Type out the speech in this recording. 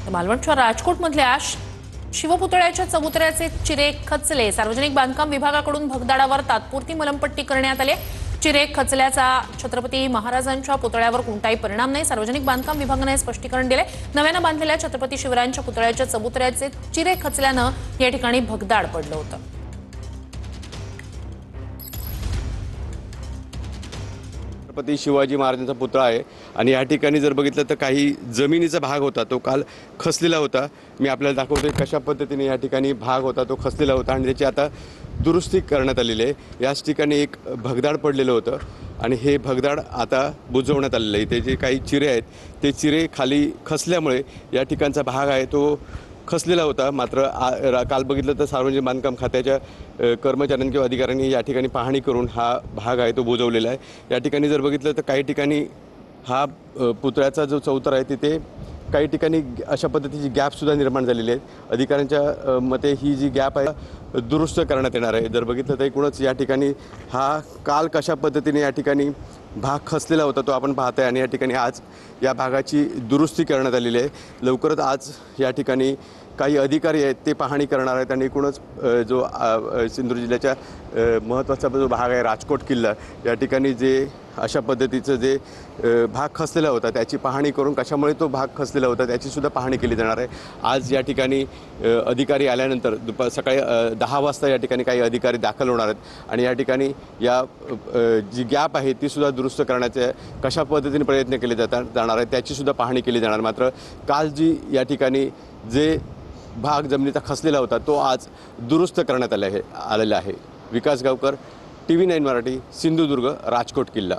मालवणच्या राजकोटमधल्या शिवपुतळ्याच्या चबुतऱ्याचे चिरे खचले। सार्वजनिक बांधकाम विभागाकडून भगदाडावर तात्पुरती मलमपट्टी करण्यात आली। चिरे खचल्याचा छत्रपती महाराजांच्या पुतळ्यावर कोणताही परिणाम नाही। सार्वजनिक बांधकाम विभागाने स्पष्टीकरण दिले। नव्याने बांधलेल्या छत्रपती शिवरायांच्या पुतळ्याच्या चबुतऱ्याचे चिरे खचल्याने या ठिकाणी भगदाड पडलं होतं। छत्रपती शिवाजी महाराजांचा पुतळा आहे आणि या ठिकाणी जर बघितलं तर काही जमिनीचा भाग होता तो काल खचलेला होता। मी आपल्याला दाखवतोय कशा पद्धतीने या ठिकाणी भाग होता तो खचलेला होता आणि त्याची आता दुरुस्ती करण्यात आलेली आहे। याच ठिकाणी एक भगदाड पडलेलं होतं आणि हे भगदाड आता बुजवण्यात आलेलं आहे। ते जे काही चिरे आहेत ते चिरे खाली खचल्यामुळे या ठिकाणचा भाग आहे तो खचलेला होता। मात्र काल बघितलं तर सार्वजनिक बांधकाम खात्याच्या कर्मचाऱ्यांनी किंवा अधिकाऱ्यांनी या ठिकाणी पाहणी करून हा भाग आहे तो बुजवलेला आहे। या ठिकाणी जर बघितलं तर काही ठिकाणी हा पुतळ्याचा जो चौतर आहे तिथे काही ठिकाणी अशा पद्धतीची गॅपसुद्धा निर्माण झालेली आहेत। अधिकाऱ्यांच्या मते ही जी गॅप आहे दुरुस्त करण्यात येणार आहे। जर बघितलं तर एकूणच या ठिकाणी हा काल कशा पद्धतीने या ठिकाणी भाग खचलेला होता तो आपण पाहताय आणि या ठिकाणी आज या भागाची दुरुस्ती करण्यात आलेली आहे। लवकरच आज या ठिकाणी काही अधिकारी आहेत ते पाहणी करणार आहेत आणि एकूणच जो सिंधुदुर्ग जिल्ह्याच्या महत्त्वाचा जो भाग आहे राजकोट किल्ला या ठिकाणी जे अशा पद्धतीचं जे भाग खचलेला होता त्याची पाहणी करून कशामुळे तो भाग खचलेला होता त्याची सुद्धा पाहणी केली जाणार आहे। आज या ठिकाणी अधिकारी आल्यानंतर सकाळी 10 वाजता या ठिकाणी काही अधिकारी दाखल होणार आहेत आणि या ठिकाणी या जी गॅप आहे ती सुद्धा दुरुस्त करण्याचे कशा पद्धतीने प्रयत्न केले जाणार आहेत त्याची सुद्धा पाहणी केली जाणार। मात्र काल जी या ठिकाणी जे भाग जमिनीचा खचलेला होता तो आज दुरुस्त करण्यात आलेला आहे। विकास गावकर, TV9 मराठी, सिंधुदुर्ग, राजकोट किल्ला।